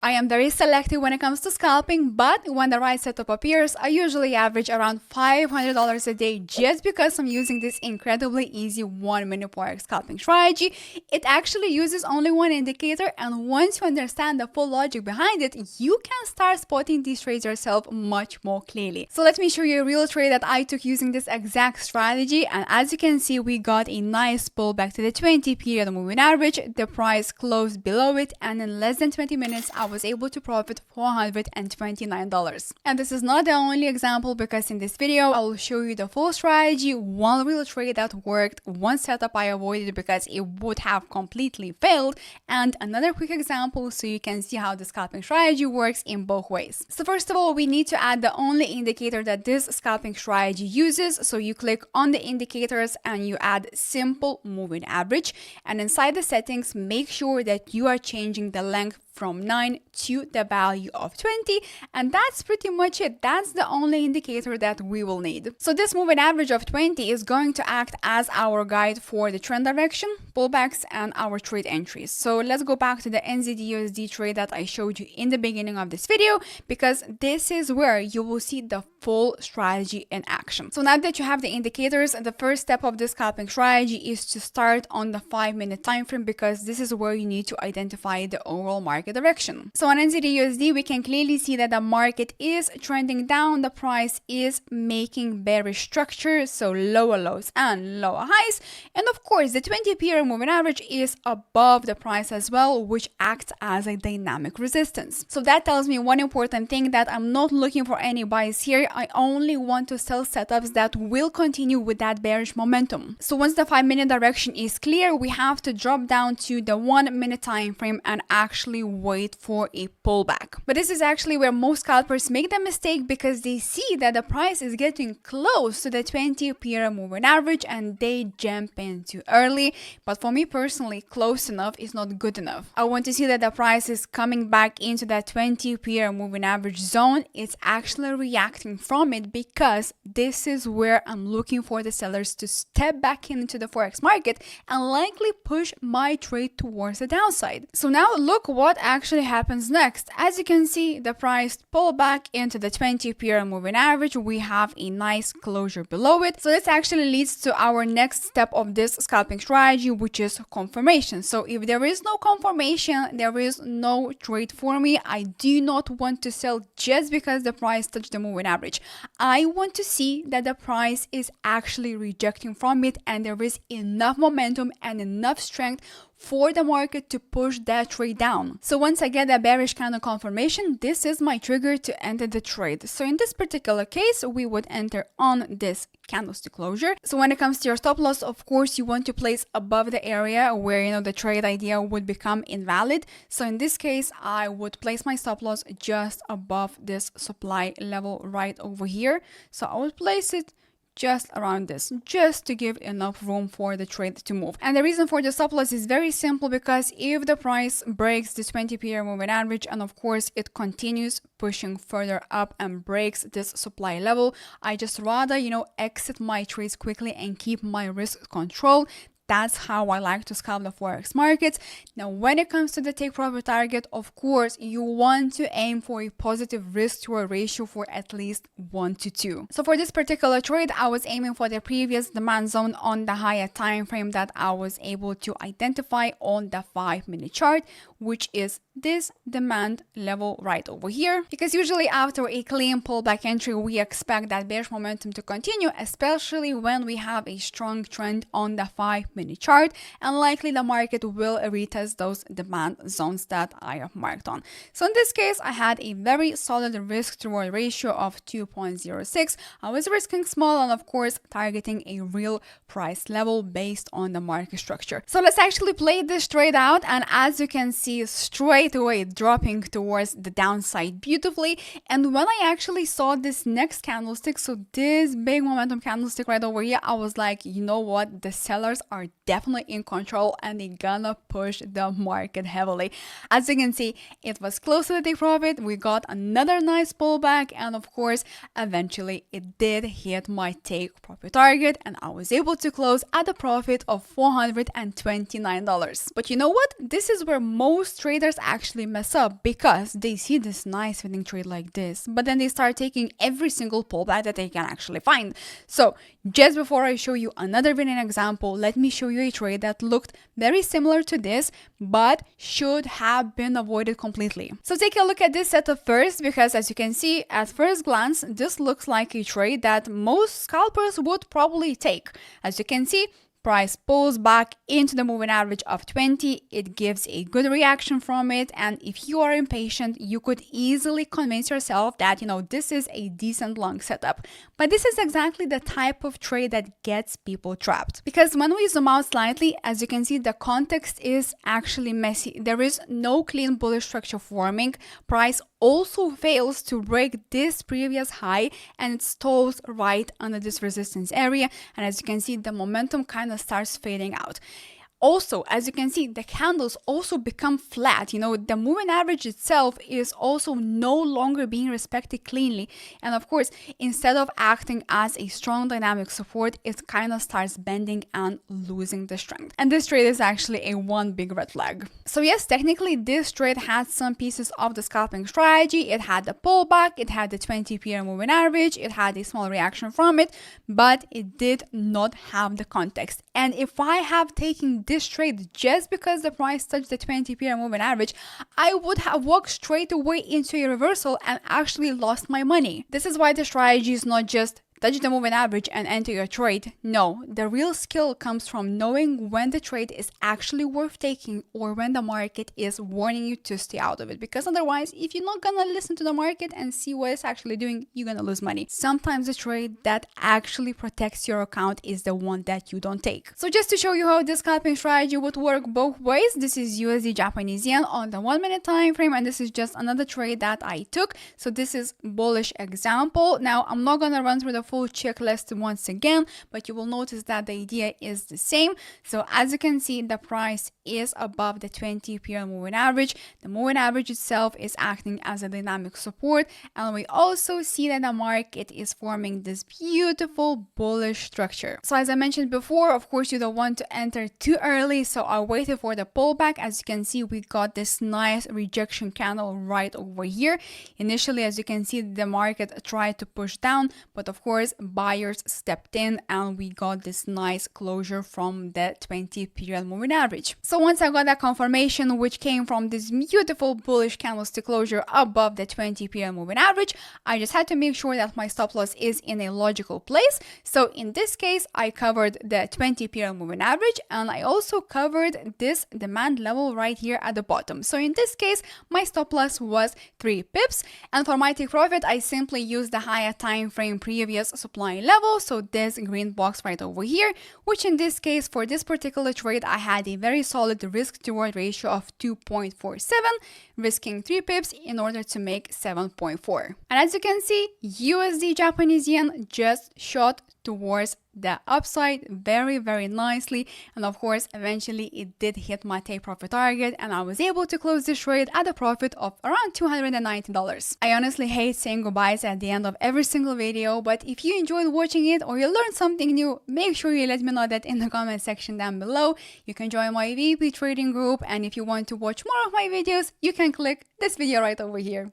I am very selective when it comes to scalping, but when the right setup appears, I usually average around $500 a day just because I'm using this incredibly easy 1-minute Forex scalping strategy. It actually uses only one indicator, and once you understand the full logic behind it, you can start spotting these trades yourself much more clearly. So let me show you a real trade that I took using this exact strategy, and as you can see, we got a nice pullback to the 20 period moving average. The price closed below it, and in less than 20 minutes, I was able to profit $429. And this is not the only example, because in this video, I will show you the full strategy, one real trade that worked, one setup I avoided because it would have completely failed, and another quick example so you can see how the scalping strategy works in both ways. So first of all, we need to add the only indicator that this scalping strategy uses. So you click on the indicators and you add simple moving average, and inside the settings, make sure that you are changing the length from 9 to the value of 20, and that's pretty much it. That's the only indicator that we will need. So this moving average of 20 is going to act as our guide for the trend direction, pullbacks, and our trade entries. So let's go back to the NZD/USD trade that I showed you in the beginning of this video, because this is where you will see the full strategy in action. So now that you have the indicators, the first step of this scalping strategy is to start on the 5-minute time frame, because this is where you need to identify the overall market direction. So on NZD/USD, we can clearly see that the market is trending down. The price is making bearish structure, so lower lows and lower highs. And of course, the 20 period moving average is above the price as well, which acts as a dynamic resistance. So that tells me one important thing, that I'm not looking for any buys here. I only want to sell setups that will continue with that bearish momentum. So once the 5-minute direction is clear, we have to drop down to the 1-minute time frame and actually wait for a pullback. But this is actually where most scalpers make the mistake, because they see that the price is getting close to the 20 period moving average and they jump in too early. But for me personally, close enough is not good enough. I want to see that the price is coming back into that 20 period moving average zone. It's actually reacting from it, because this is where I'm looking for the sellers to step back into the Forex market and likely push my trade towards the downside. So now look what actually happens next. As you can see, the price pulled back into the 20 period moving average. We have a nice closure below it. So this actually leads to our next step of this scalping strategy, which is confirmation. So if there is no confirmation, there is no trade for me. I do not want to sell just because the price touched the moving average. I want to see that the price is actually rejecting from it, and there is enough momentum and enough strength for the market to push that trade down. So once I get a bearish candle confirmation, this is my trigger to enter the trade. So in this particular case, we would enter on this candlestick closure. So when it comes to your stop loss, of course, you want to place above the area where, the trade idea would become invalid. So in this case, I would place my stop loss just above this supply level right over here. So I would place it just around this, just to give enough room for the trade to move. And the reason for the stop loss is very simple, because if the price breaks this 20 period moving average, and of course it continues pushing further up and breaks this supply level, I just rather, exit my trades quickly and keep my risk control. That's how I like to scalp the Forex markets. Now, when it comes to the take profit target, of course, you want to aim for a positive risk to a ratio for at least 1 to 2. So for this particular trade, I was aiming for the previous demand zone on the higher time frame that I was able to identify on the 5-minute chart, which is this demand level right over here. Because usually after a clean pullback entry, we expect that bearish momentum to continue, especially when we have a strong trend on the 5-minute chart, and likely the market will retest those demand zones that I have marked on. So in this case, I had a very solid risk to reward ratio of 2.06. I was risking small and of course targeting a real price level based on the market structure. So let's actually play this trade out, and as you can see, straight away dropping towards the downside beautifully. And when I actually saw this next candlestick, so this big momentum candlestick right over here, I was like, you know what, the sellers are definitely in control and they're gonna push the market heavily. As you can see, it was close to the take profit. We got another nice pullback, and of course eventually it did hit my take profit target, and I was able to close at a profit of $429. But you know what, this is where most traders actually mess up because they see this nice winning trade like this, but then they start taking every single pullback that they can actually find. So just before I show you another winning example, let me show you a trade that looked very similar to this, but should have been avoided completely. So take a look at this setup first, because as you can see, at first glance, this looks like a trade that most scalpers would probably take. As you can see, price pulls back into the moving average of 20. It gives a good reaction from it, and if you are impatient, you could easily convince yourself that, this is a decent long setup. But this is exactly the type of trade that gets people trapped. Because when we zoom out slightly, as you can see, the context is actually messy. There is no clean bullish structure forming. Price also fails to break this previous high, and it stalls right under this resistance area. And as you can see, the momentum kind of starts fading out. Also, as you can see, the candles also become flat. The moving average itself is also no longer being respected cleanly. And of course, instead of acting as a strong dynamic support, it kind of starts bending and losing the strength. And this trade is actually a one big red flag. So yes, technically this trade had some pieces of the scalping strategy. It had the pullback, it had the 20 PM moving average, it had a small reaction from it, but it did not have the context. And if I have taken this trade just because the price touched the 20 PM moving average, I would have walked straight away into a reversal and actually lost my money. This is why the strategy is not just touch the moving average and enter your trade. No, the real skill comes from knowing when the trade is actually worth taking or when the market is warning you to stay out of it. Because otherwise, if you're not gonna listen to the market and see what it's actually doing, you're gonna lose money. Sometimes the trade that actually protects your account is the one that you don't take. So just to show you how this scalping strategy would work both ways, this is USD Japanese yen on the 1 minute time frame, and this is just another trade that I took. So this is bullish example. Now I'm not gonna run through the full checklist once again, but you will notice that the idea is the same. So as you can see, the price is above the 20 PM moving average. The moving average itself is acting as a dynamic support, and we also see that the market is forming this beautiful bullish structure. So as I mentioned before, of course, you don't want to enter too early, so I waited for the pullback. As you can see, we got this nice rejection candle right over here. Initially, as you can see, the market tried to push down, but of course buyers stepped in and we got this nice closure from the 20 period moving average. So once I got that confirmation, which came from this beautiful bullish candlestick closure above the 20 period moving average, I just had to make sure that my stop loss is in a logical place. So in this case, I covered the 20 period moving average, and I also covered this demand level right here at the bottom. So in this case, my stop loss was 3 pips, and for my take profit, I simply used the higher time frame previous supply level, so this green box right over here, which in this case for this particular trade I had a very solid risk to reward ratio of 2.47, risking 3 pips in order to make 7.4. And as you can see, USD Japanese yen just shot towards the upside very nicely, and of course eventually it did hit my take profit target, and I was able to close this trade at a profit of around $290. I honestly hate saying goodbyes at the end of every single video, but if you enjoyed watching it or you learned something new, make sure you let me know that in the comment section down below. You can join my VIP trading group, and if you want to watch more of my videos, you can click this video right over here.